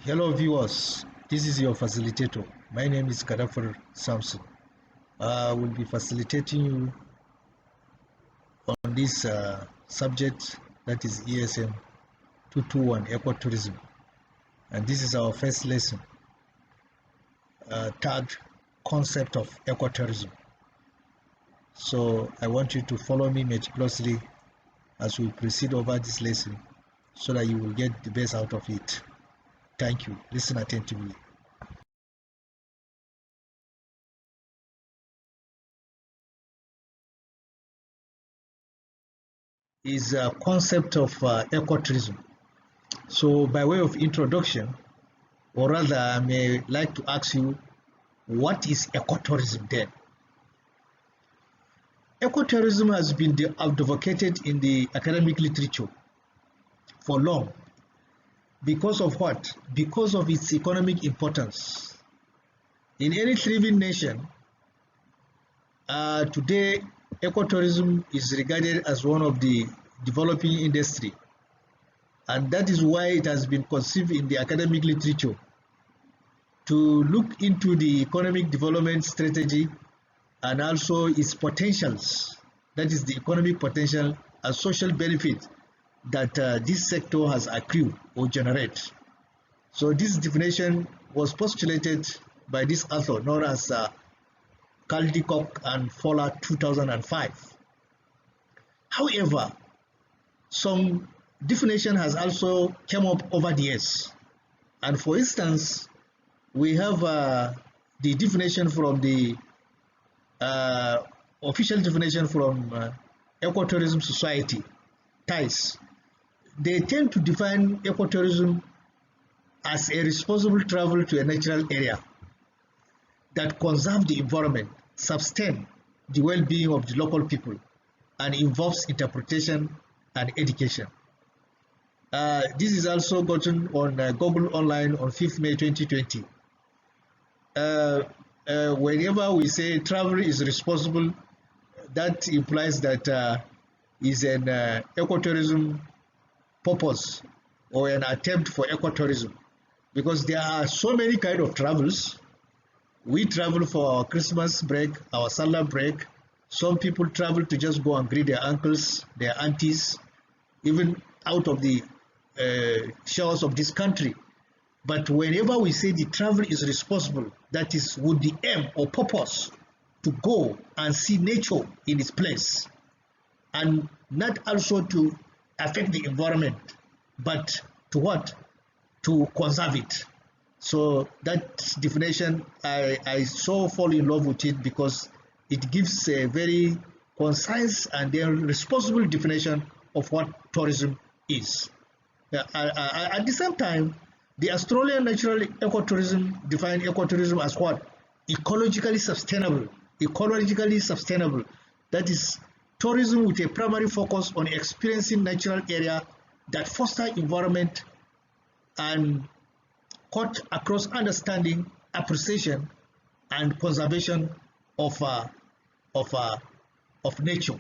Hello viewers, this is your facilitator. My name is Kadafar Samson. I will be facilitating you on this subject, that is ESM221 ECOTOURISM. And this is our first lesson, tagged Concept of ECOTOURISM. So I want you to follow me meticulously as we proceed over this lesson so that you will get the best out of it. Thank you. Listen attentively. Is a concept of ecotourism. So by way of introduction, or rather I may like to ask you, what is ecotourism then? Ecotourism has been advocated in the academic literature for long. Because of what? Because of its economic importance. In any thriving nation, today ecotourism is regarded as one of the developing industry, and that is why it has been conceived in the academic literature to look into the economic development strategy and also its potentials, that is the economic potential and social benefit that this sector has accrued or generate. So this definition was postulated by this author known as Caldicott and Fowler 2005. However, some definition has also come up over the years. And for instance, we have the definition from the official definition from Ecotourism Society, TICE. They tend to define ecotourism as a responsible travel to a natural area that conserves the environment, sustain the well-being of the local people, and involves interpretation and education. This is also gotten on Google Online on 5th May 2020. Whenever we say travel is responsible, that implies that is an ecotourism purpose or an attempt for ecotourism, because there are so many kind of travels. We travel for our Christmas break, our Salah break. Some people travel to just go and greet their uncles, their aunties, even out of the shores of this country. But whenever we say the travel is responsible, that is with the aim or purpose to go and see nature in its place, and not also to affect the environment, but to what? To conserve it. So that definition, I so fall in love with it because it gives a very concise and then responsible definition of what tourism is. At the same time, the Australian Natural Ecotourism defined ecotourism as what? Ecologically sustainable. Ecologically sustainable. That is tourism with a primary focus on experiencing natural area that foster environment and cut across understanding, appreciation, and conservation of nature.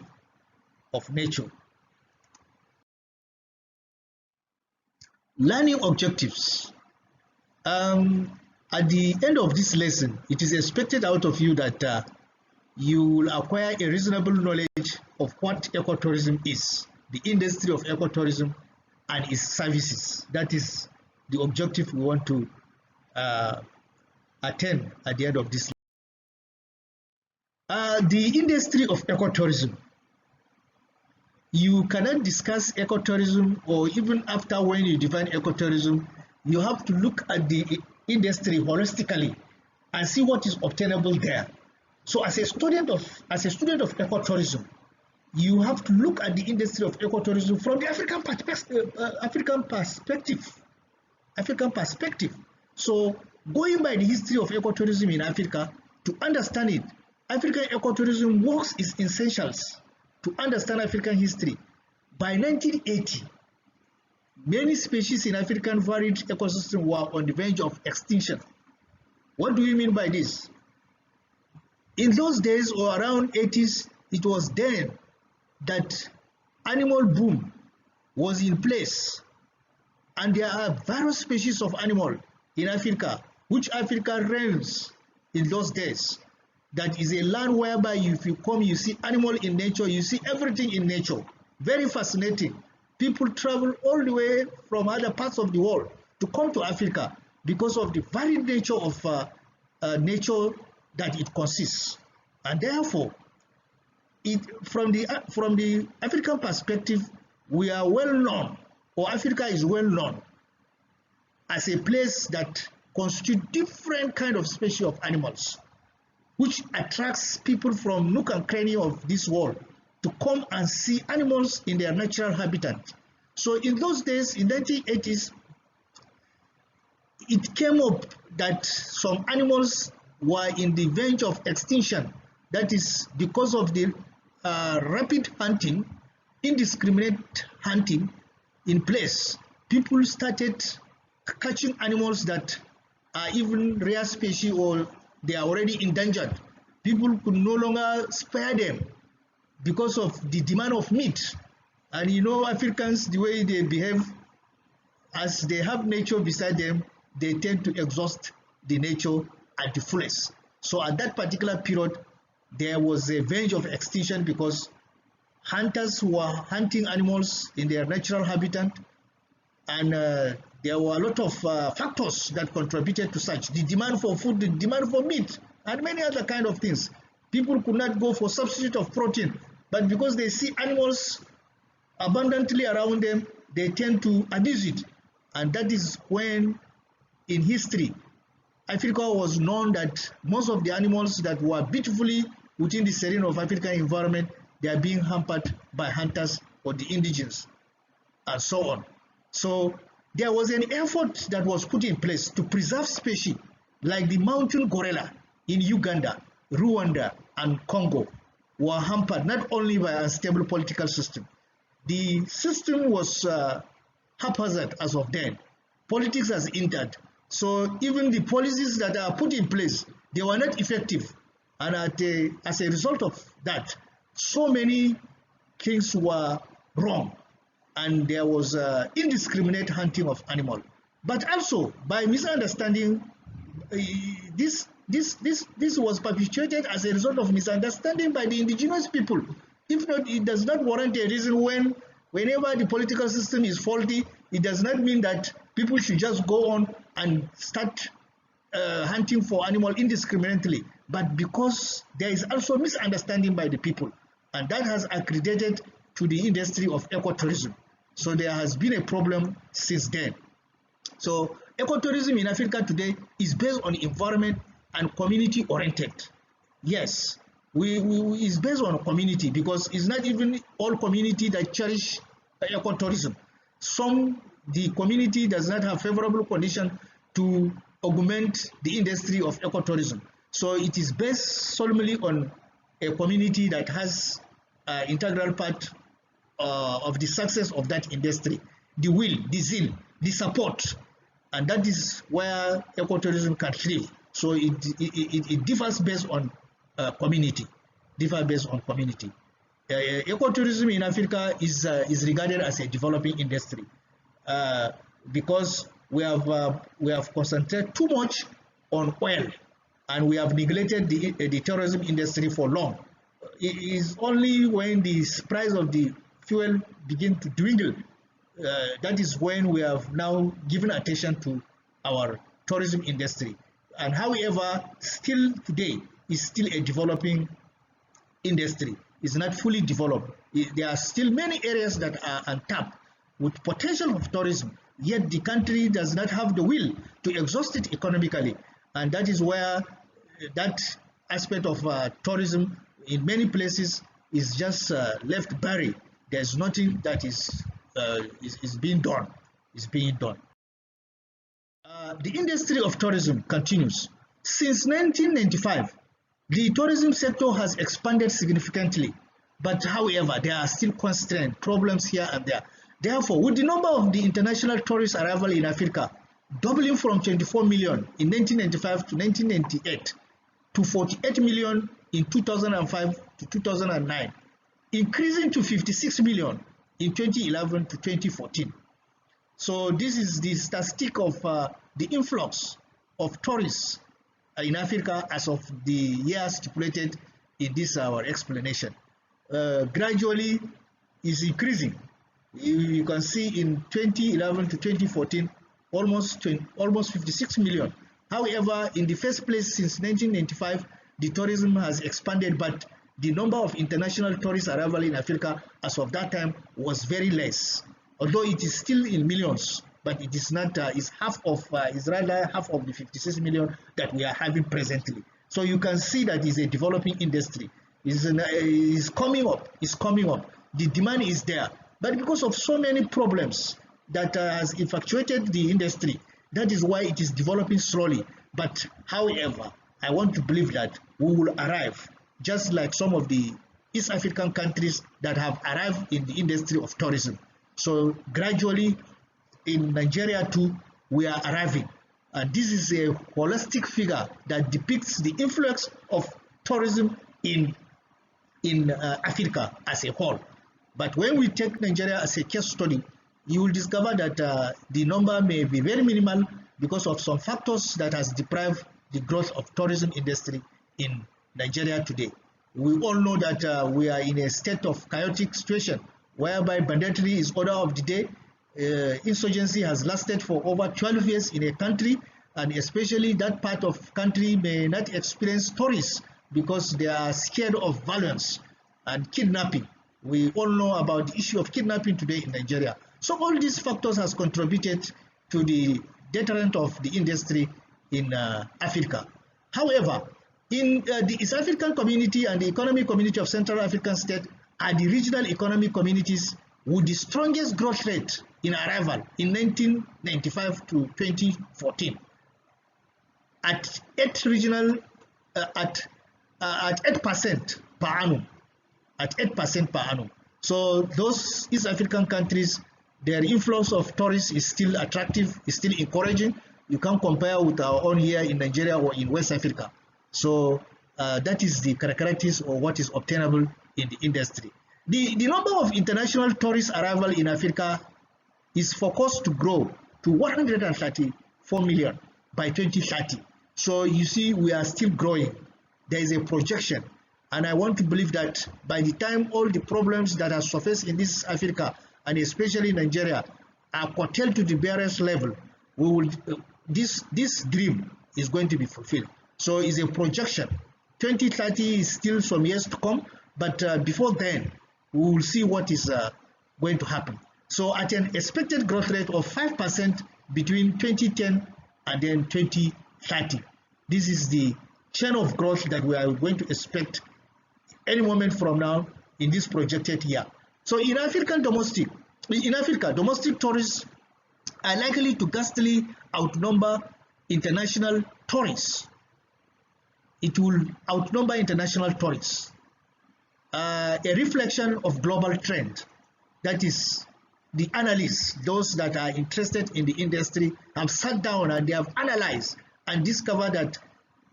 Learning objectives. At the end of this lesson, it is expected out of you that you will acquire a reasonable knowledge of what ecotourism is, the industry of ecotourism, and its services. That is the objective we want to attain at the end of this. The industry of ecotourism. You cannot discuss ecotourism, or even after when you define ecotourism, you have to look at the industry holistically and see what is obtainable there. So as a student of ecotourism, you have to look at the industry of ecotourism from the African perspective. So going by the history of ecotourism in Africa, to understand it, African ecotourism works its essentials to understand African history. By 1980, many species in African varied ecosystem were on the verge of extinction. What do we mean by this? In those days, or around 80s, it was then that animal boom was in place. And there are various species of animal in Africa, which Africa reigns in those days. That is a land whereby if you come, you see animal in nature, you see everything in nature. Very fascinating. People travel all the way from other parts of the world to come to Africa because of the varied nature of nature that it consists. And therefore, from the African perspective, we are well known, or Africa is well known as a place that constitutes different kind of species of animals, which attracts people from nook and cranny of this world to come and see animals in their natural habitat. So in those days, in 1980s, it came up that some animals were in the verge of extinction. That is because of the rapid hunting, indiscriminate hunting in place. People started catching animals that are even rare species or they are already endangered. People could no longer spare them because of the demand of meat. And you know, Africans, the way they behave, as they have nature beside them, they tend to exhaust the nature at the fullest. So at that particular period, there was a verge of extinction because hunters who were hunting animals in their natural habitat, and there were a lot of factors that contributed to such. The demand for food, the demand for meat, and many other kind of things. People could not go for substitute of protein, but because they see animals abundantly around them, they tend to abuse it. And that is when, in history, Africa was known that most of the animals that were beautifully within the serene of African environment, they are being hampered by hunters or the indigenous, and so on. So there was an effort that was put in place to preserve species like the mountain gorilla in Uganda, Rwanda, and Congo were hampered not only by a unstable political system. The system was haphazard as of then. Politics has entered. So even the policies that are put in place, they were not effective. And as a result of that, so many things were wrong. And there was indiscriminate hunting of animals. But also, by misunderstanding, this was perpetuated as a result of misunderstanding by the indigenous people. If not, it does not warrant a reason whenever the political system is faulty, it does not mean that people should just go on and start hunting for animals indiscriminately, but because there is also misunderstanding by the people, and that has accredited to the industry of ecotourism. So there has been a problem since then. So ecotourism in Africa today is based on environment and community oriented. Yes, it's based on community, because it's not even all community that cherish ecotourism. The community does not have favorable condition to augment the industry of ecotourism. So it is based solely on a community that has integral part of the success of that industry, the will, the zeal, the support, and that is where ecotourism can thrive. So it differs based on community. Ecotourism in Africa is regarded as a developing industry because we have concentrated too much on oil, and we have neglected the tourism industry for long. It is only when the price of the fuel begin to dwindle that is when we have now given attention to our tourism industry. And however, still today is still a developing industry. It's not fully developed. There are still many areas that are untapped with potential of tourism, yet the country does not have the will to exhaust it economically. And that is where that aspect of tourism in many places is just left buried. There's nothing that is being done. The industry of tourism continues. Since 1995, the tourism sector has expanded significantly, but however, there are still constraints, problems here and there. Therefore, with the number of the international tourist arrival in Africa doubling from 24 million in 1995 to 1998 to 48 million in 2005 to 2009, increasing to 56 million in 2011 to 2014. So this is the statistic of the influx of tourists in Africa as of the year stipulated in this our explanation. Gradually is increasing. You can see in 2011 to 2014 almost 56 million. However, in the first place since 1995 the tourism has expanded, but the number of international tourist arrival in Africa as of that time was very less, although it is still in millions, but it is not, is rather half of the 56 million that we are having presently. So you can see that it's a developing industry. It's coming up. The demand is there, but because of so many problems that has infatuated the industry, that is why it is developing slowly. But however, I want to believe that we will arrive, just like some of the East African countries that have arrived in the industry of tourism. So gradually in Nigeria too, we are arriving. And this is a holistic figure that depicts the influx of tourism in Africa as a whole. But when we take Nigeria as a case study, you will discover that the number may be very minimal because of some factors that has deprived the growth of tourism industry in Nigeria today. We all know that we are in a state of chaotic situation whereby banditry is order of the day. Insurgency has lasted for over 12 years in a country, and especially that part of country may not experience tourists because they are scared of violence and kidnapping. We all know about the issue of kidnapping today in Nigeria. So all these factors has contributed to the deterrent of the industry in Africa. However, in the East African community and the economic community of Central African State are the regional economic communities with the strongest growth rate in arrival in 1995 to 2014 at 8% per annum. At 8% per annum. So those East African countries, their influx of tourists is still attractive, is still encouraging. You can't compare with our own here in Nigeria or in West Africa. So that is the characteristics of what is obtainable in the industry. The number of international tourist arrival in Africa is forecast to grow to 134 million by 2030. So you see, we are still growing. There is a projection. And I want to believe that by the time all the problems that are surfaced in this Africa, and especially Nigeria, are curtailed to the barest level, we will this dream is going to be fulfilled. So it's a projection. 2030 is still some years to come, but before then, we will see what is going to happen. So at an expected growth rate of 5% between 2010 and then 2030. This is the chain of growth that we are going to expect any moment from now in this projected year. So in Africa, domestic tourists are likely to vastly outnumber international tourists. It will outnumber international tourists. A reflection of global trend. That is, the analysts, those that are interested in the industry, have sat down and they have analyzed and discovered that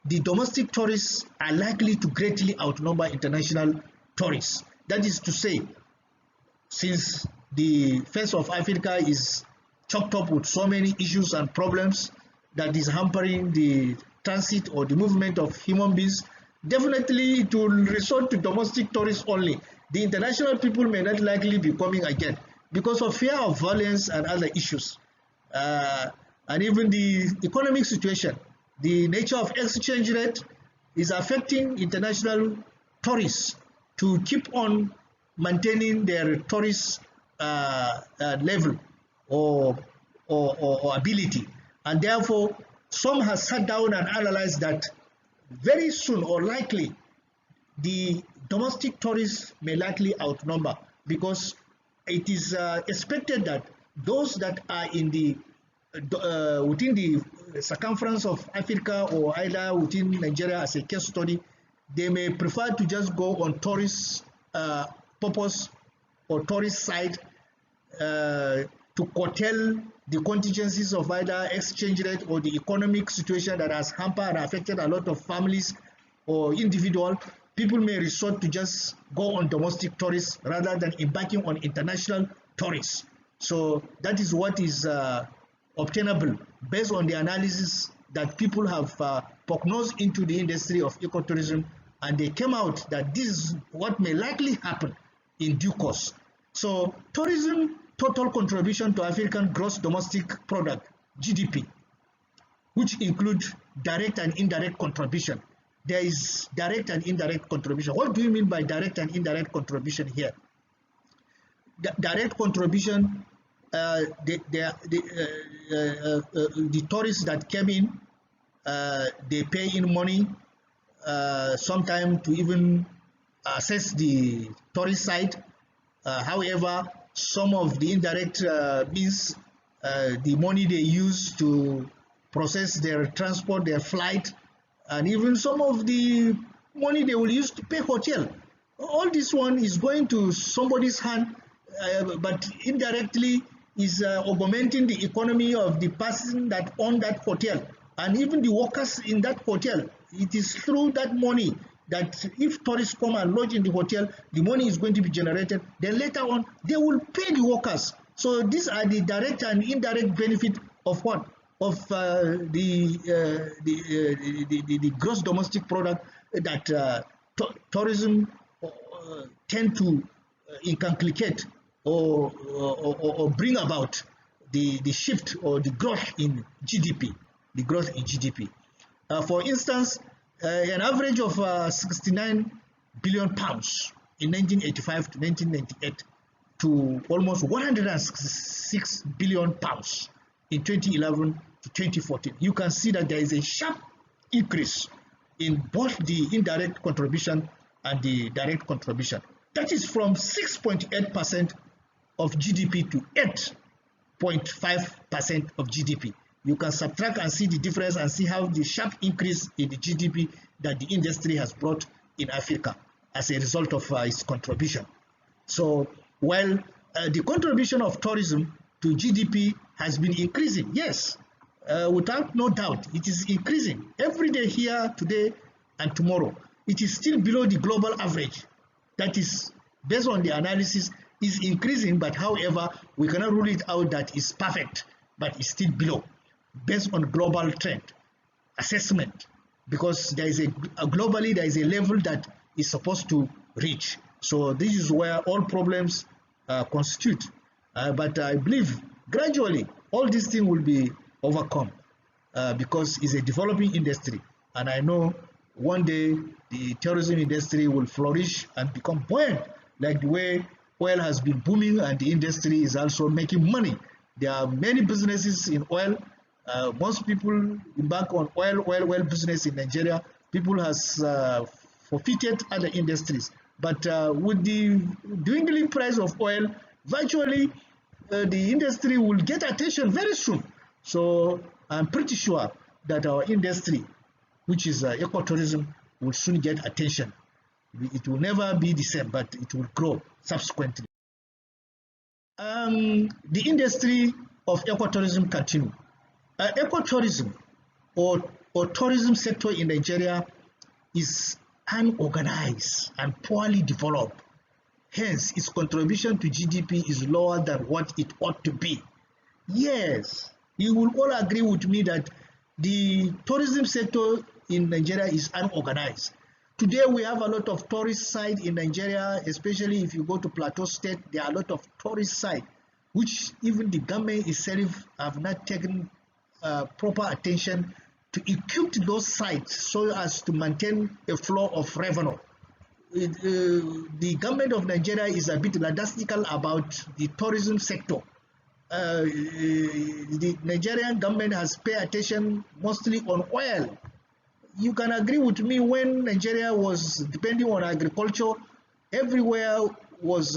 the domestic tourists are likely to greatly outnumber international tourists. That is to say, since the face of Africa is choked up with so many issues and problems that is hampering the transit or the movement of human beings, definitely it will resort to domestic tourists only. The international people may not likely be coming again because of fear of violence and other issues. And even the economic situation, the nature of exchange rate is affecting international tourists to keep on maintaining their tourist level or ability. And therefore, some have sat down and analyzed that very soon or likely the domestic tourists may likely outnumber, because it is expected that those that are in the within the circumference of Africa or either within Nigeria as a case study, they may prefer to just go on tourist purpose or tourist side to curtail the contingencies of either exchange rate or the economic situation that has hampered and affected a lot of families or individuals. People may resort to just go on domestic tourists rather than embarking on international tourists. So that is what is obtainable based on the analysis that people have prognosed into the industry of ecotourism, and they came out that this is what may likely happen in due course. So tourism total contribution to African gross domestic product, GDP, which include direct and indirect contribution. There is direct and indirect contribution. What do you mean by direct and indirect contribution here? Direct contribution, the tourists that came in, they pay in money, sometimes to even access the tourist site. However, some of the indirect means, the money they use to process their transport, their flight, and even some of the money they will use to pay hotel. All this one is going to somebody's hand, but indirectly is augmenting the economy of the person that own that hotel, and even the workers in that hotel. It is through that money that if tourists come and lodge in the hotel, the money is going to be generated. Then later on, they will pay the workers. So these are the direct and indirect benefit of what? Of the gross domestic product that tourism tend to inculcate or bring about the shift or the growth in GDP. The growth in GDP. For instance, an average of 69 billion pounds in 1985 to 1998 to almost 166 billion pounds in 2011 to 2014. You can see that there is a sharp increase in both the indirect contribution and the direct contribution. That is from 6.8% of GDP to 8.5% of GDP. You can subtract and see the difference and see how the sharp increase in the GDP that the industry has brought in Africa as a result of its contribution. So while the contribution of tourism to GDP has been increasing, yes, without no doubt, it is increasing every day here, today and tomorrow. It is still below the global average. That is, based on the analysis, is increasing, but however, we cannot rule it out that it's perfect, but it's still below, based on global trend assessment, because there is globally there is a level that is supposed to reach. So this is where all problems constitute. But I believe gradually all these things will be overcome because it's a developing industry, and I know one day the tourism industry will flourish and become buoyant, like the way oil has been booming and the industry is also making money. There are many businesses in oil. Most people embark on oil business in Nigeria. People has forfeited other industries. But with the dwindling price of oil, virtually the industry will get attention very soon. So I'm pretty sure that our industry, which is ecotourism, will soon get attention. It will never be the same, but it will grow subsequently. The industry of ecotourism continue. Ecotourism or tourism sector in Nigeria is unorganized and poorly developed. Hence, its contribution to GDP is lower than what it ought to be. Yes, you will all agree with me that the tourism sector in Nigeria is unorganized. Today, we have a lot of tourist sites in Nigeria, especially if you go to Plateau State, there are a lot of tourist sites, which even the government itself have not taken proper attention to equip those sites so as to maintain a flow of revenue. The government of Nigeria is a bit lackadaisical about the tourism sector. The Nigerian government has paid attention mostly on oil. You can agree with me, when Nigeria was depending on agriculture, everywhere was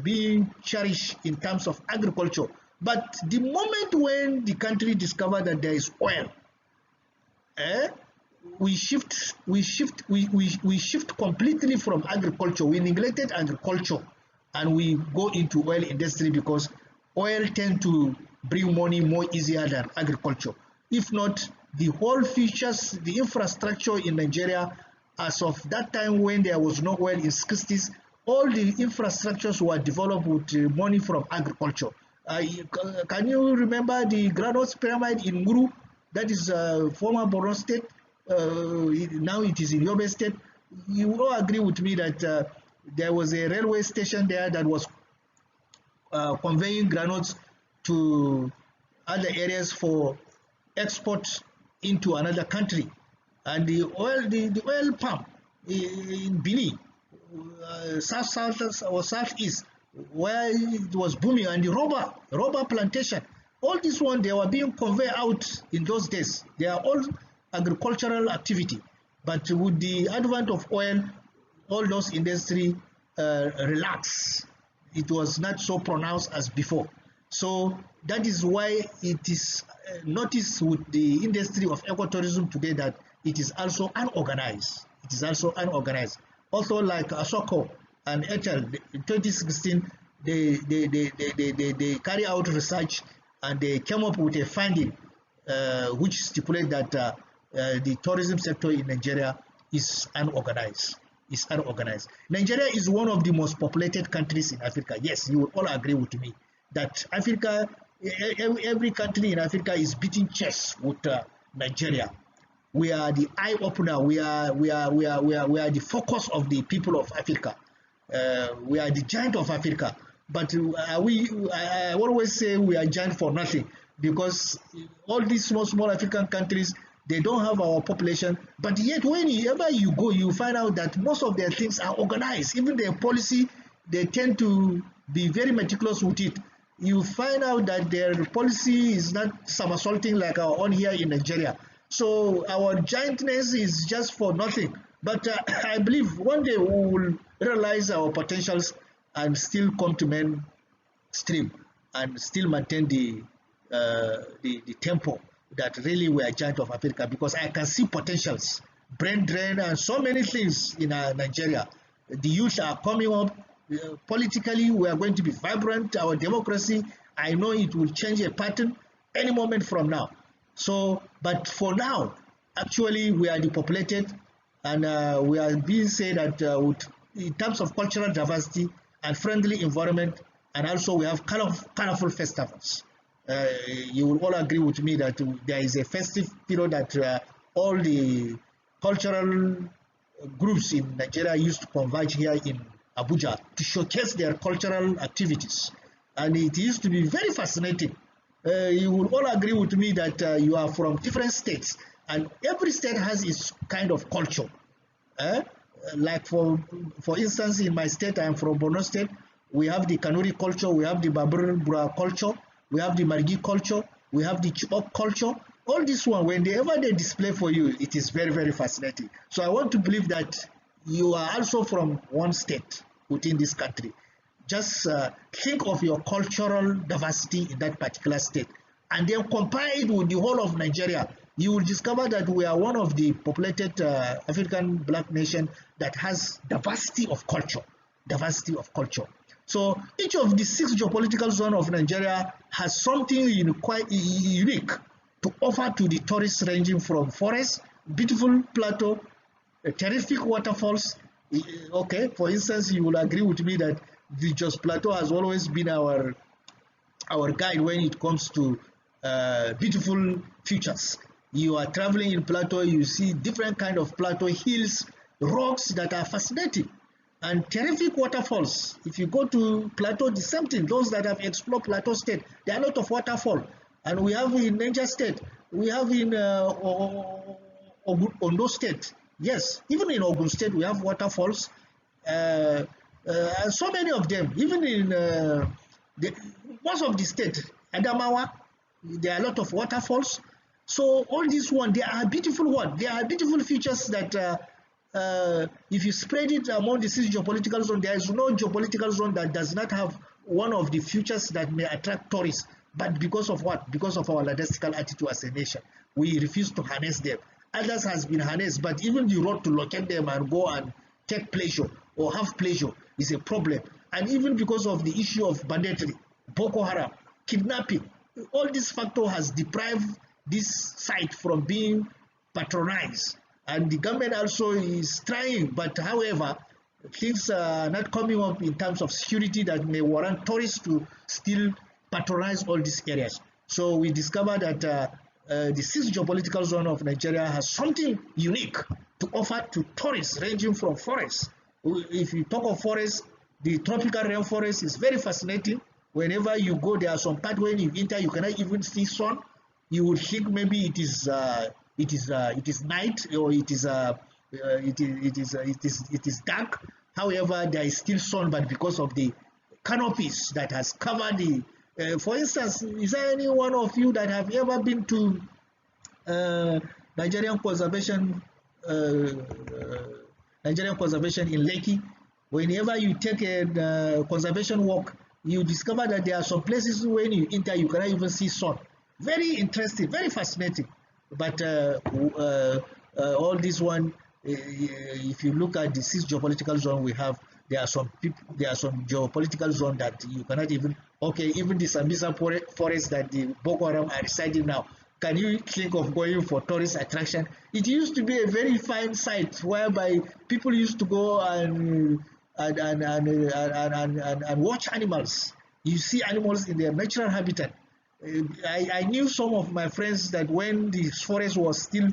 being cherished in terms of agriculture. But the moment when the country discovered that there is oil, we shift completely from agriculture. We neglected agriculture and we go into oil industry because oil tend to bring money more easier than agriculture. If not, the whole features, the infrastructure in Nigeria, as of that time when there was no oil in 60s, all the infrastructures were developed with money from agriculture. Can you remember the Granos Pyramid in Muru? That is former Borno State. Now it is in Yobe State. You all agree with me that there was a railway station there that was conveying granules to other areas for export into another country. And the oil palm in Bini, south or southeast, where it was booming, and the rubber plantation, all this one they were being conveyed out in those days. They are all agricultural activity, but with the advent of oil, all those industry relax. It was not so pronounced as before. So that is why it is noticed with the industry of ecotourism today that it is also unorganized. It is also unorganized. Also, like Asoko and Ethel in 2016, they carry out research and they came up with a finding which stipulate that the tourism sector in Nigeria is unorganized. Nigeria is one of the most populated countries in Africa. Yes, you will all agree with me that Africa, every country in Africa is beating chess with Nigeria. We are the eye opener. We are the focus of the people of Africa. We are the giant of Africa. But I always say we are giant for nothing, because all these small African countries, they don't have our population, but yet whenever you go, you find out that most of their things are organized. Even their policy, they tend to be very meticulous with it. You find out that their policy is not somersaulting like our own here in Nigeria. So our giantness is just for nothing. But I believe one day we will realize our potentials and still come to mainstream and still maintain the tempo that really we are giant of Africa, because I can see potentials, brain drain, and so many things in Nigeria. The youth are coming up. Politically, we are going to be vibrant. Our democracy, I know it will change a pattern any moment from now. So, but for now, actually, we are depopulated, and we are being said that in terms of cultural diversity and friendly environment, and also we have colorful festivals. You will all agree with me that there is a festive period that all the cultural groups in Nigeria used to converge here in Abuja to showcase their cultural activities, and it used to be very fascinating. You will all agree with me that you are from different states, and every state has its kind of culture. Like for instance, in my state, I am from Borno State. We have the Kanuri culture, we have the Babur culture, we have the Margi culture, we have the Chibok culture. All this one, whenever they display for you, it is very, very fascinating. So I want to believe that you are also from one state within this country. Just think of your cultural diversity in that particular state, and then compare it with the whole of Nigeria. You will discover that we are one of the populated African black nation that has diversity of culture. Diversity of culture. So each of the 6 geopolitical zones of Nigeria has something quite unique to offer to the tourists, ranging from forests, beautiful plateau, terrific waterfalls. Okay, for instance, you will agree with me that the Jos Plateau has always been our guide when it comes to beautiful features. You are traveling in plateau, you see different kind of plateau hills, rocks that are fascinating, and terrific waterfalls. If you go to plateau, the same thing. Those that have explored Plateau State, there are a lot of waterfall, and we have in Niger State, we have in Ondo State. Yes, even in Ogun State, we have waterfalls. So many of them, even in most of the state, Adamawa, there are a lot of waterfalls. So all these one, they are beautiful one. They are beautiful features that if you spread it among the 6 geopolitical zones, there is no geopolitical zone that does not have one of the features that may attract tourists. But because of what? Because of our lackadaisical attitude as a nation, we refuse to harness them. Others has been harnessed, but even the road to locate them and go and take pleasure or have pleasure is a problem. And even because of the issue of banditry, Boko Haram, kidnapping, all this factor has deprived this site from being patronized. And the government also is trying, but however, things are not coming up in terms of security that may warrant tourists to still patronize all these areas. So we discovered that the sixth geopolitical zone of Nigeria has something unique to offer to tourists, ranging from forests. If you talk of forests, the tropical rainforest is very fascinating. Whenever you go, there are some parts when you enter, you cannot even see sun. You would think maybe it is night, or it is dark. However, there is still sun, but because of the canopies that has covered the. For instance, is there any one of you that have ever been to Nigerian conservation in Lekki? Whenever you take a conservation walk, you discover that there are some places when you enter, you cannot even see sun. Very interesting, very fascinating. But all this one, if you look at the sixth geopolitical zone we have, there are some geopolitical zone that you cannot even. Okay, even the Sambisa forest that the Boko Haram are residing now. Can you think of going for tourist attraction? It used to be a very fine site whereby people used to go and watch animals. You see animals in their natural habitat. I knew some of my friends that when the forest was still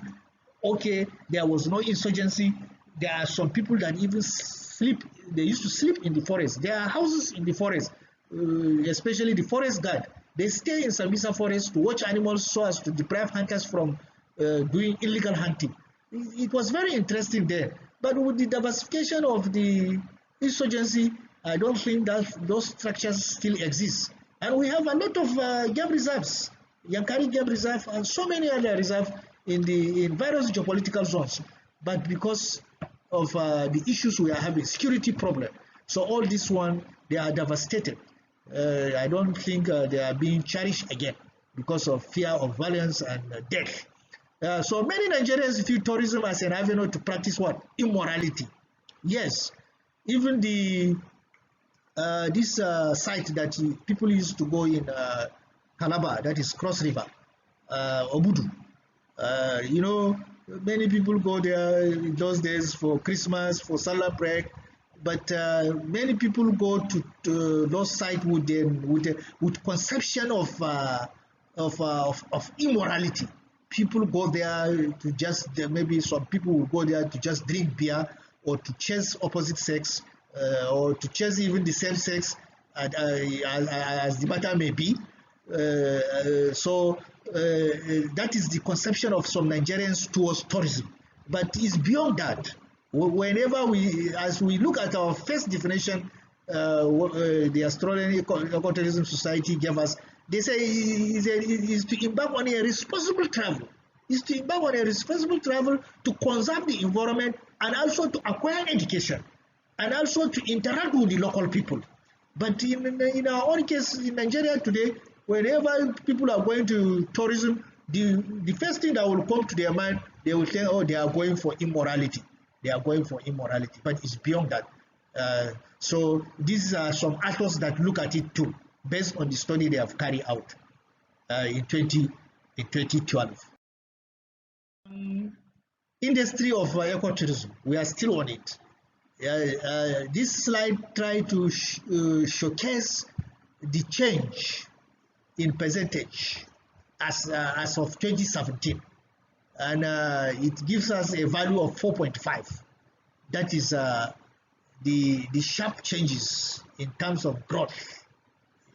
okay, there was no insurgency. There are some people that even sleep. They used to sleep in the forest. There are houses in the forest, especially the forest guard. They stay in Sambisa forest to watch animals so as to deprive hunters from doing illegal hunting. It was very interesting there. But with the diversification of the insurgency, I don't think that those structures still exist. And we have a lot of game reserves, Yankari Game Reserve, and so many other reserves in various geopolitical zones. But because of the issues we are having, security problem, so all this one, they are devastated. I don't think they are being cherished again because of fear of violence and death. So many Nigerians view tourism as an avenue to practice what? Immorality. Yes, even this site that people used to go in Calabar, that is Cross River, Obudu. Many people go there in those days for Christmas, for Salah break, but many people go to those sites with conception of immorality. People go there to just maybe some people will go there to just drink beer or to chase opposite sex or to chase even the same sex as the matter may be. So that is the conception of some Nigerians towards tourism, but it's beyond that. Whenever as we look at our first definition, the Australian Ecotourism Society gave us, they say is to embark on a responsible travel. Is to embark on a responsible travel to conserve the environment and also to acquire education and also to interact with the local people. But in our own case in Nigeria today, whenever people are going to tourism, the first thing that will come to their mind, they will say, oh, they are going for immorality. They are going for immorality, but it's beyond that. So these are some authors that look at it too, based on the study they have carried out in 2012. Industry of ecotourism, we are still on it. This slide tries to showcase the change in percentage as of 2017. And it gives us a value of 4.5. That is the sharp changes in terms of growth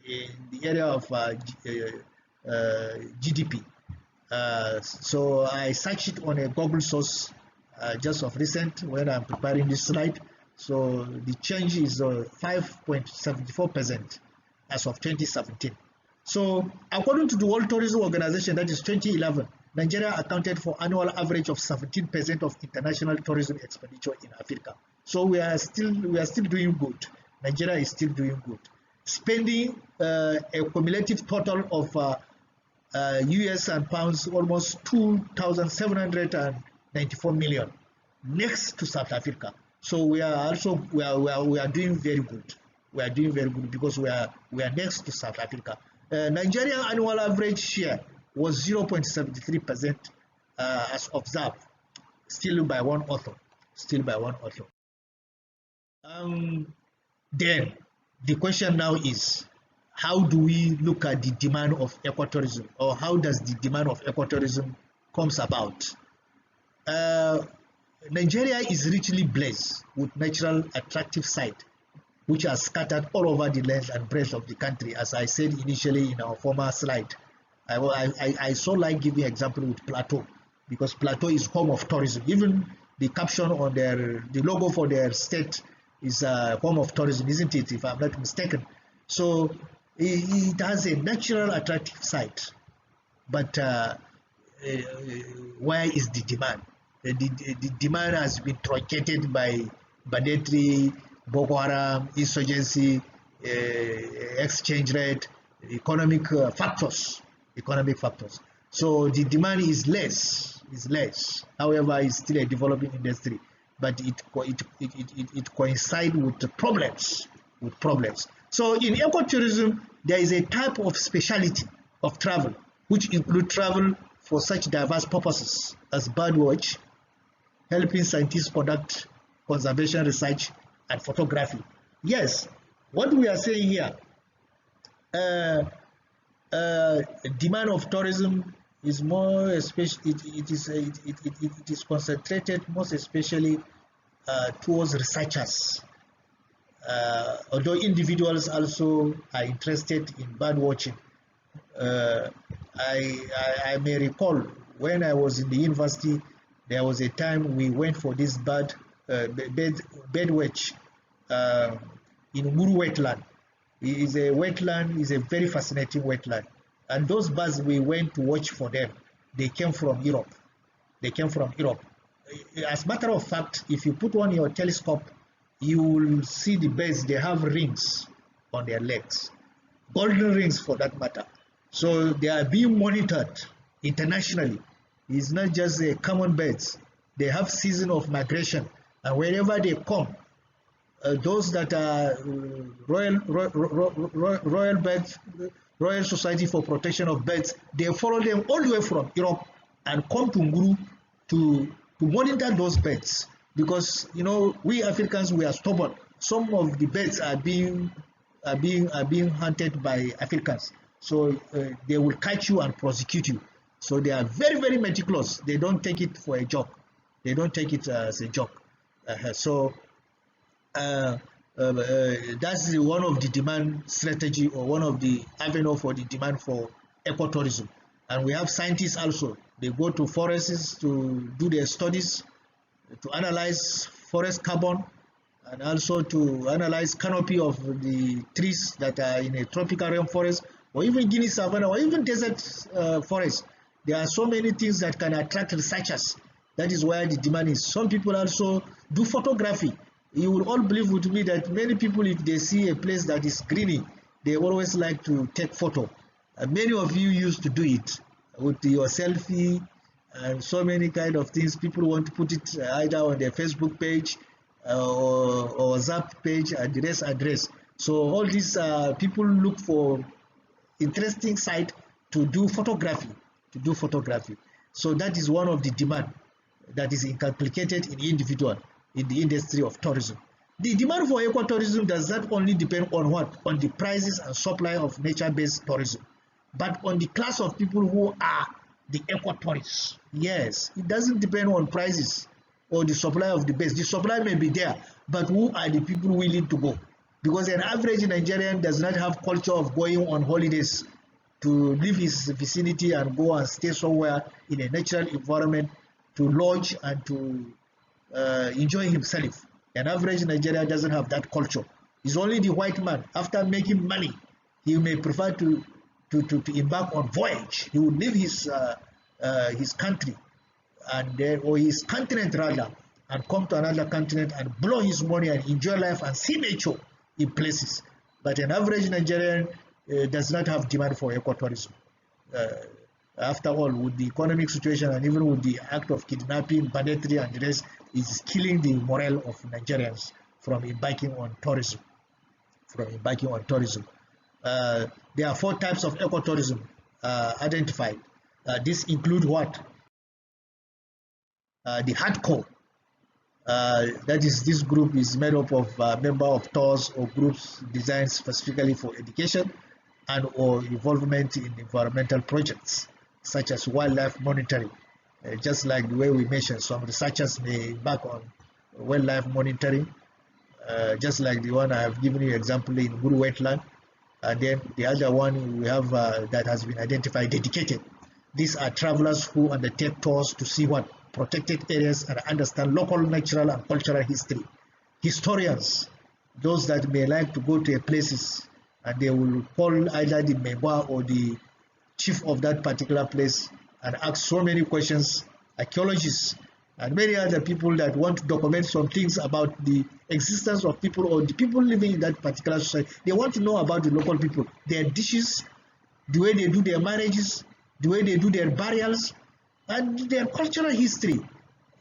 in the area of GDP. So I searched it on a Google source just of recent when I'm preparing this slide. So the change is 5.74% as of 2017. So according to the World Tourism Organization, that is 2011, Nigeria accounted for annual average of 17% of international tourism expenditure in Africa. So we are still doing good. Nigeria is still doing good, spending a cumulative total of US and pounds almost 2,794 million, next to South Africa. So we are doing very good. We are doing very good because we are next to South Africa. Nigerian annual average share was 0.73% as observed, still by one author. Um, then the question now is, how do we look at the demand of ecotourism, or how does the demand of ecotourism comes about? Uh, Nigeria is richly blessed with natural attractive sites which are scattered all over the length and breadth of the country. As I said initially in our former slide, I so like giving example with Plateau, because Plateau is home of tourism. Even the caption on the logo for their state is home of tourism, isn't it, if I'm not mistaken? So it has a natural attractive site, but where is the demand? The demand has been truncated by banditry, Boko Haram, insurgency, exchange rate, economic factors. Economic factors. So the demand is less. However, it's still a developing industry, but it coincides with the problems. So in ecotourism, there is a type of speciality of travel, which include travel for such diverse purposes as birdwatch, helping scientists conduct conservation research, and photography. Yes, what we are saying here, demand of tourism is more especially, it is concentrated most especially towards researchers. Although individuals also are interested in bird watching. I may recall when I was in the university, there was a time we went for this bed watch in Nguru wetland. It is a wetland, is a very fascinating wetland. And those birds we went to watch for them, they came from Europe. As a matter of fact, if you put on your telescope, you will see the birds, they have rings on their legs, golden rings for that matter. So they are being monitored internationally. It's not just a common birds. They have season of migration, and wherever they come, those that are Royal Birds, Royal Society for Protection of Birds, they follow them all the way from Europe and come to Nguru to monitor those birds, because we Africans, we are stubborn. Some of the birds are being hunted by Africans, so they will catch you and prosecute you. So they are very, very meticulous. They don't take it for a joke. They don't take it as a joke. That's one of the demand strategy, or one of the avenue for the demand for ecotourism. And we have scientists also. They go to forests to do their studies, to analyze forest carbon, and also to analyze canopy of the trees that are in a tropical rainforest, or even Guinea savanna, or even desert forest. There are so many things that can attract researchers. That is where the demand is. Some people also do photography. You will all believe with me that many people, if they see a place that is greeny, they always like to take photo. Many of you used to do it with your selfie and so many kind of things. People want to put it either on their Facebook page or WhatsApp page, address. So all these people look for interesting site to do photography. So that is one of the demand that is inculcated in individual in the industry of tourism. The demand for ecotourism does not only depend on what? On the prices and supply of nature-based tourism, but on the class of people who are the ecotourists. Yes, it doesn't depend on prices or the supply of the base. The supply may be there, but who are the people willing to go? Because an average Nigerian does not have culture of going on holidays to leave his vicinity and go and stay somewhere in a natural environment to lodge and to enjoy himself. An average Nigerian doesn't have that culture. It's only the white man. After making money, he may prefer to embark on voyage. He will leave his country or his continent rather, and come to another continent and blow his money and enjoy life and see nature in places. But an average Nigerian does not have demand for ecotourism. After all, with the economic situation and even with the act of kidnapping, banditry, and the rest, is killing the morale of Nigerians from embarking on tourism. There are 4 types of ecotourism identified. These include what? The hardcore. That is, this group is made up of members of tours or groups designed specifically for education and or involvement in environmental projects such as wildlife monitoring. Just like the way we mentioned, some researchers may embark on wildlife monitoring, just like the one I have given you example in Guru wetland. And then the other one we have that has been identified, dedicated. These are travelers who undertake tours to see what protected areas and understand local natural and cultural history. Historians, those that may like to go to a places and they will call either the member or the chief of that particular place and ask so many questions. Archaeologists and many other people that want to document some things about the existence of people or the people living in that particular society. They want to know about the local people, their dishes, the way they do their marriages, the way they do their burials, and their cultural history.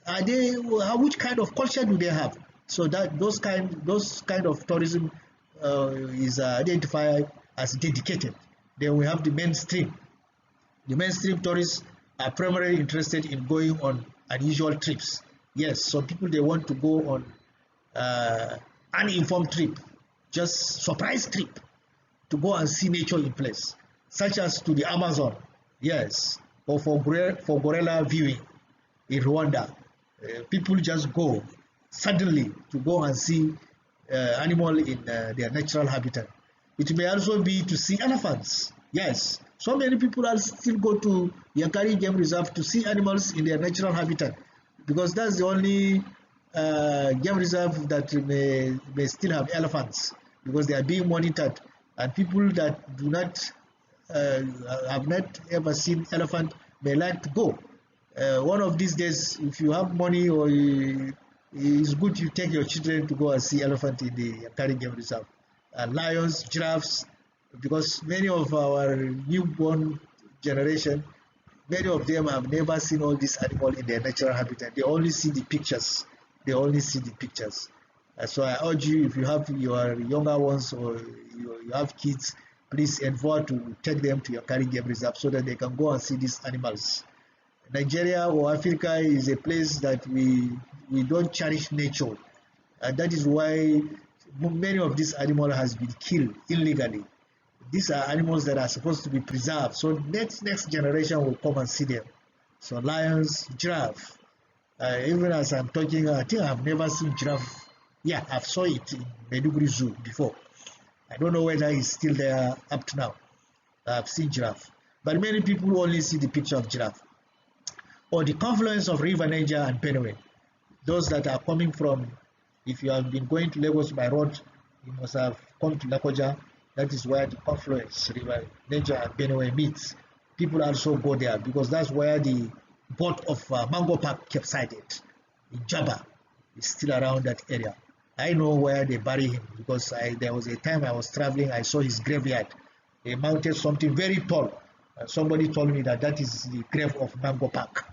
Are they, which kind of culture do they have? So that those kind of tourism is identified as dedicated. Then we have the mainstream. The mainstream tourists are primarily interested in going on unusual trips. Yes, some people, they want to go on uninformed trip, just surprise trip, to go and see nature in place, such as to the Amazon, yes, or for gorilla viewing in Rwanda. People just go suddenly to go and see animal in their natural habitat. It may also be to see elephants. Yes, so many people are still go to Yankari Game Reserve to see animals in their natural habitat, because that's the only game reserve that may still have elephants, because they are being monitored, and people that do not have not ever seen elephant may like to go. One of these days, if you have money, or it's good you take your children to go and see elephant in the Yankari Game Reserve. Lions, giraffes, because many of our newborn generation, many of them have never seen all these animals in their natural habitat. They only see the pictures. They only see the pictures. So I urge you, if you have your younger ones or you have kids, please endeavor to take them to your Yankari Game Reserve so that they can go and see these animals. Nigeria or Africa is a place that we don't cherish nature, and that is why many of these animals has been killed illegally. These are animals that are supposed to be preserved, so next generation will come and see them. So lions, giraffe. Even as I'm talking, I think I've never seen giraffe. Yeah, I've saw it in Maiduguri Zoo before. I don't know whether it's still there up to now. I've seen giraffe, but many people only see the picture of giraffe. Or the confluence of River Niger and Benue. Those that are coming from, if you have been going to Lagos by road, you must have come to Lokoja. That is where the confluence, River Niger and Benue meets. People also go there because that's where the boat of Mango Park capsided in Jaba. It's still around that area. I know where they bury him because there was a time I was traveling, I saw his graveyard. They mounted something very tall. Somebody told me that is the grave of Mango Park.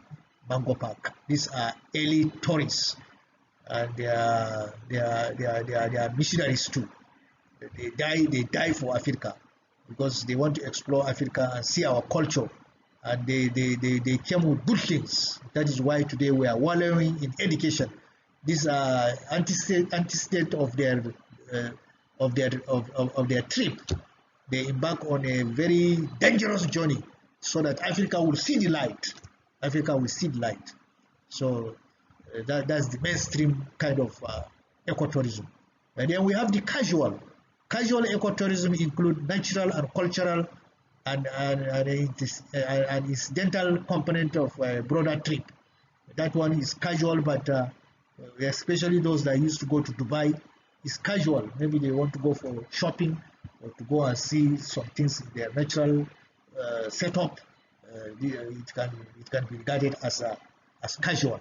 Mango Park. These are early tourists, and they are missionaries too. They die for Africa because they want to explore Africa and see our culture, and they came with good things. That is why today we are wallowing in education. These are anti-state of their trip. They embark on a very dangerous journey so that Africa will see the light. Africa will see the light. So that's the mainstream kind of ecotourism. And then we have the casual. Casual ecotourism include natural and cultural and incidental component of a broader trip. That one is casual, but especially those that used to go to Dubai, is casual. Maybe they want to go for shopping or to go and see some things in their natural setup. It can be regarded as casual.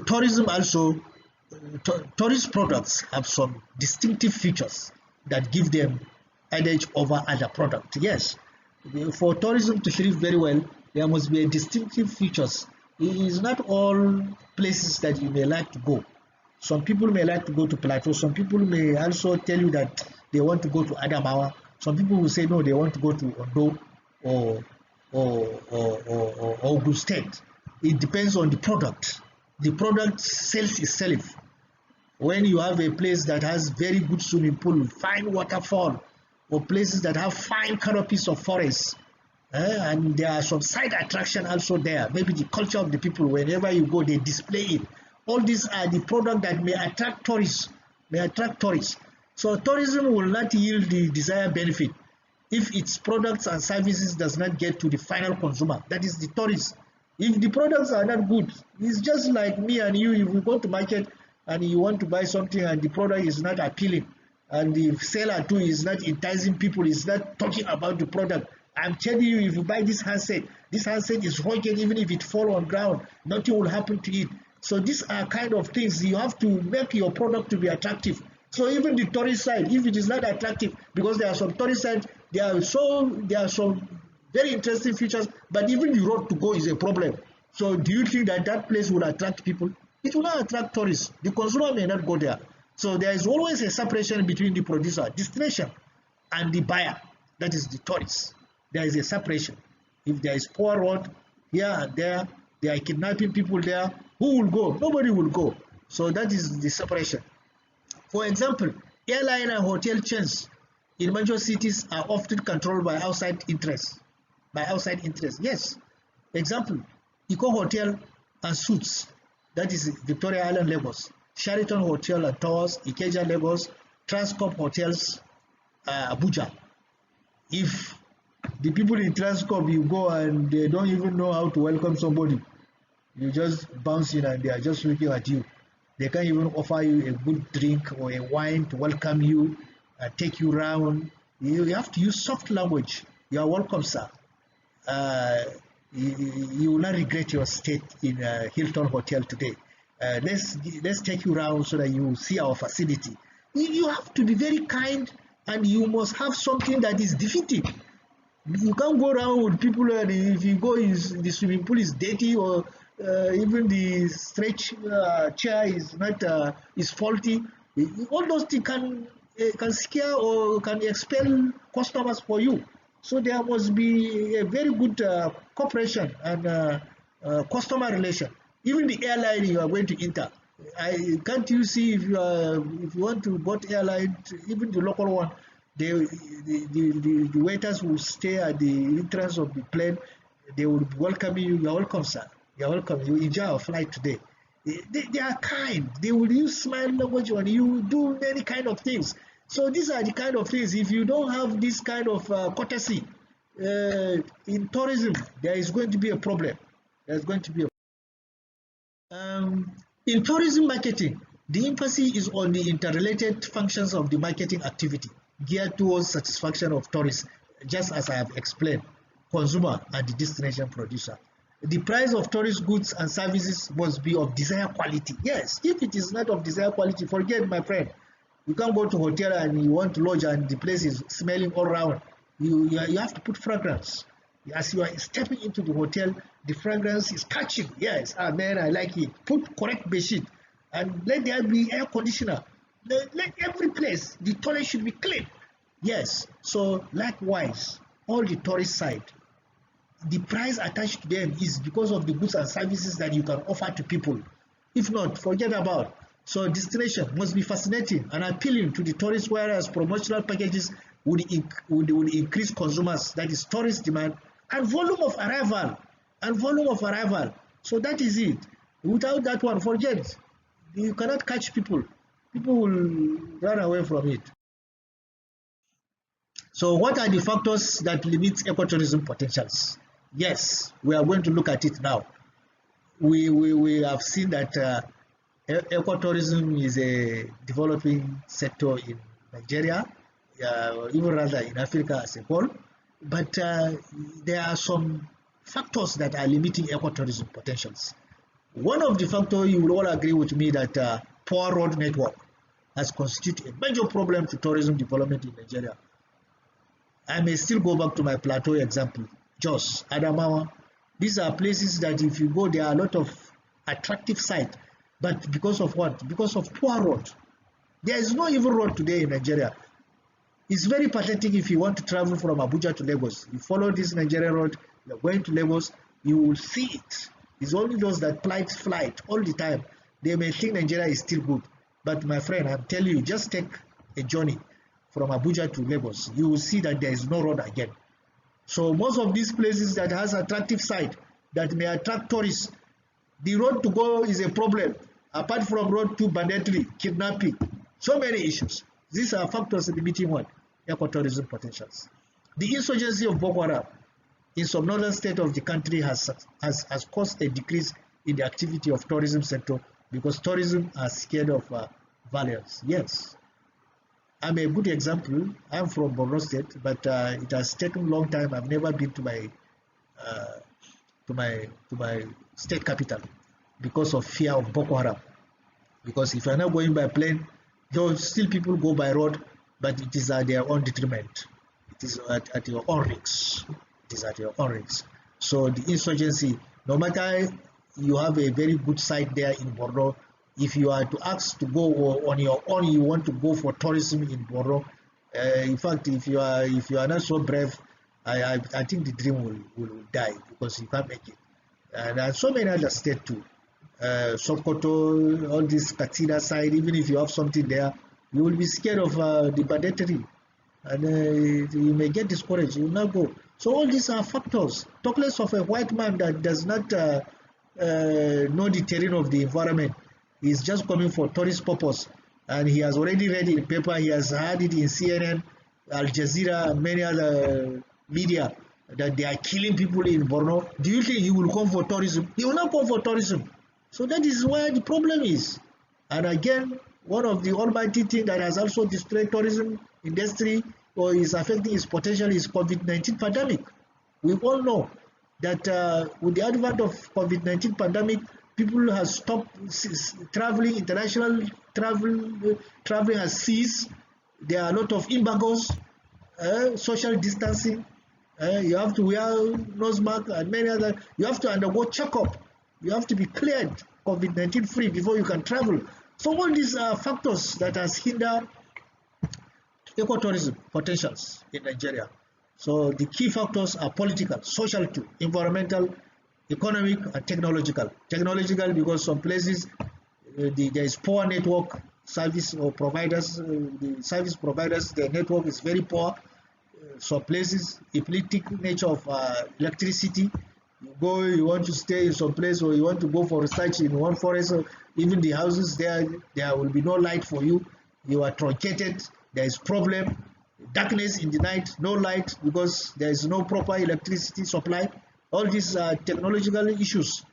Tourism also, tourist products have some distinctive features that give them edge over other products. Yes, for tourism to thrive very well, there must be a distinctive features. It is not all places that you may like to go. Some people may like to go to Plateau. Some people may also tell you that they want to go to Adamawa. Some people will say no, they want to go to Ondo or Ogun State. it depends on the product. The product sells itself. When you have a place that has very good swimming pool, fine waterfall, or places that have fine canopies of forest, and there are some side attraction also there. Maybe the culture of the people, whenever you go, they display it. All these are the product that may attract tourists. So tourism will not yield the desired benefit if its products and services does not get to the final consumer, that is the tourist. If the products are not good, it's just like me and you. If we go to market and you want to buy something and the product is not appealing, and the seller too is not enticing people, is not talking about the product, I'm telling you, if you buy this handset is rugged. Even if it fall on ground, nothing will happen to it. So these are kind of things you have to make your product to be attractive. So even the tourist side, if it is not attractive, because there are some tourist sites, there are some very interesting features, but even the road to go is a problem. So do you think that that place will attract people? It will not attract tourists. The consumer may not go there. So there is always a separation between the producer, destination, and the buyer, that is the tourist. There is a separation. If there is poor road here and there, they are kidnapping people there, who will go? Nobody will go. So that is the separation. For example, airline and hotel chains in major cities are often controlled by outside interests. Yes. Example, Eco Hotel and Suites, that is Victoria Island, Lagos. Sheraton Hotel and Towers, Ikeja, Lagos. Transcorp Hotels, Abuja. If the people in Transcorp, you go and they don't even know how to welcome somebody, you just bounce in and they are just looking at you. They can't even offer you a good drink or a wine to welcome you and take you around. You have to use soft language. You are welcome, sir. You will not regret your stay in Hilton Hotel today. Let's take you around so that you see our facility. You have to be very kind, and you must have something that is defeating. You can't go around with people, and if you go, the swimming pool is dirty, or even the stretch chair is not is faulty. All those things can scare or can expel customers for you. So there must be a very good cooperation and customer relation. Even the airline you are going to enter, can't you see if you want to board airline, even the local one, the waiters will stay at the entrance of the plane. They will welcome you. You're welcome, sir. You're welcome. You enjoy our flight today. They are kind. They will use smile language on you, do many kind of things. So these are the kind of things. If you don't have this kind of courtesy in tourism, there is going to be a problem. There's going to be a in tourism marketing, the emphasis is on the interrelated functions of the marketing activity geared towards satisfaction of tourists, just as I have explained, consumer and the destination producer. The price of tourist goods and services must be of desired quality. Yes, if it is not of desired quality, forget, my friend. You can't go to hotel and you want to lodge and the place is smelling all around. You have to put fragrance. As you are stepping into the hotel, the fragrance is catching. Yes, man, I like it. Put correct bedsheet and let there be air conditioner. Let every place, the toilet should be clean. Yes, so likewise, all the tourist side, the price attached to them is because of the goods and services that you can offer to people. If not, forget about. So destination must be fascinating and appealing to the tourists, whereas promotional packages would increase consumers, that is tourist demand, and volume of arrival. So that is it. Without that one, forget. You cannot catch people. People will run away from it. So what are the factors that limit ecotourism potentials? Yes, we are going to look at it now. We have seen that ecotourism is a developing sector in Nigeria, even rather in Africa as a whole. But there are some factors that are limiting ecotourism potentials. One of the factors, you will all agree with me, that poor road network has constituted a major problem to tourism development in Nigeria. I may still go back to my plateau example, Jos, Adamawa. These are places that if you go, there are a lot of attractive sites, but because of what? Because of poor road. There is no even road today in Nigeria. It's very pathetic. If you want to travel from Abuja to Lagos, you follow this Nigeria road, you're going to Lagos, you will see it. It's only those that flight all the time. They may think Nigeria is still good. But my friend, I'm telling you, just take a journey from Abuja to Lagos. You will see that there is no road again. So most of these places that has attractive site that may attract tourists, the road to go is a problem. Apart from road to banditry, kidnapping, so many issues. These are factors limiting what? Ecotourism potentials. The insurgency of Boko Haram in some northern state of the country has caused a decrease in the activity of tourism sector because tourism are scared of violence. Yes, I'm a good example. I'm from Borno State, but it has taken a long time. I've never been to my state capital because of fear of Boko Haram. Because if you're not going by plane, though still people go by road, but it is at their own detriment. It is at your own risk. It is at your own risk. So the insurgency, no matter you have a very good site there in Borno, if you are to ask to go or on your own, you want to go for tourism in Borno. In fact, if you are not so brave, I think the dream will die because you can't make it. And there are so many other states too. Sokoto, all this Katsina side, even if you have something there, you will be scared of the banditry, and you may get discouraged. You will not go. So all these are factors. Talk less of a white man that does not know the terrain of the environment. He's just coming for tourist purpose, and he has already read it in paper. He has heard it in CNN, Al Jazeera, and many other media that they are killing people in Borno. Do you think he will come for tourism? He will not come for tourism. So that is where the problem is. And again, one of the almighty things that has also destroyed tourism industry or is affecting its potential is COVID-19 pandemic. We all know that with the advent of COVID-19 pandemic, people have stopped traveling, international traveling has ceased. There are a lot of embargoes, social distancing. You have to wear nose mask and many other. You have to undergo checkup. You have to be cleared COVID-19 free before you can travel. So all these are factors that has hindered ecotourism potentials in Nigeria. So the key factors are political, social too, environmental, economic, and technological. Technological because some places there is poor network service or providers. The service providers, their network is very poor. Some places, epileptic nature of electricity. You want to stay in some place or you want to go for research in one forest, even the houses there will be no light for you. You are truncated, there is problem, darkness in the night, no light because there is no proper electricity supply. All these are technological issues,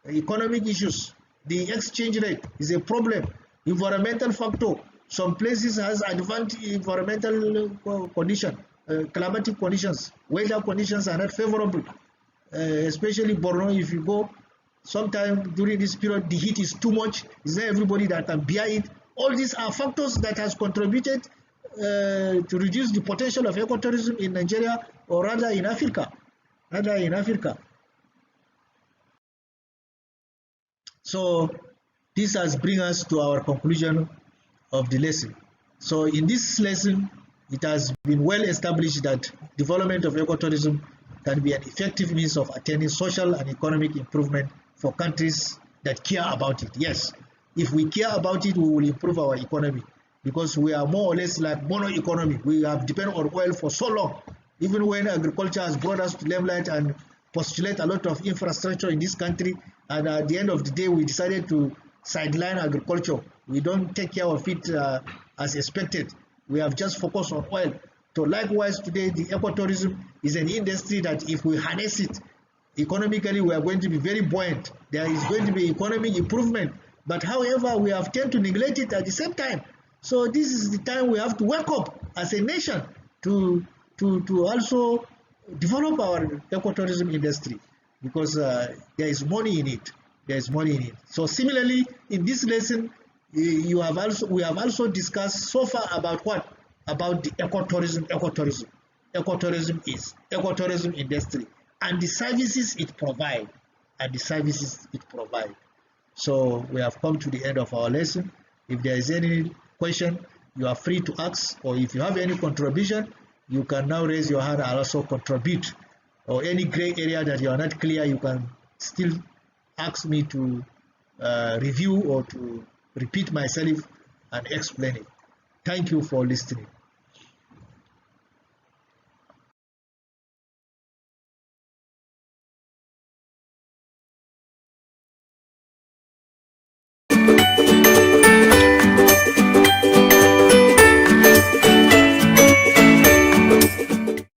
economic issues. The exchange rate is a problem. Environmental factor, some places has advanced environmental condition, climatic conditions, weather conditions are not favorable. Especially Borno, if you go, sometime during this period, the heat is too much. It's not everybody that can bear it. All these are factors that has contributed to reduce the potential of ecotourism in Nigeria, or rather in Africa. So this has bring us to our conclusion of the lesson. So in this lesson, it has been well established that development of ecotourism can be an effective means of attaining social and economic improvement for countries that care about it. Yes, if we care about it, we will improve our economy because we are more or less like mono economy. We have depended on oil for so long. Even when agriculture has brought us to limelight and postulate a lot of infrastructure in this country, and at the end of the day, we decided to sideline agriculture. We don't take care of it as expected. We have just focused on oil. So likewise today, the ecotourism is an industry that if we harness it, economically we are going to be very buoyant. There is going to be economic improvement. But however, we have tend to neglect it at the same time. So this is the time we have to wake up as a nation to also develop our ecotourism industry because there is money in it. There is money in it. So similarly, in this lesson, we have also discussed so far about what? About the ecotourism. Ecotourism is ecotourism industry and the services it provides. So we have come to the end of our lesson. If there is any question, you are free to ask, or if you have any contribution, you can now raise your hand and also contribute. Or any gray area that you are not clear, you can still ask me to review or to repeat myself and explain it. Thank you for listening.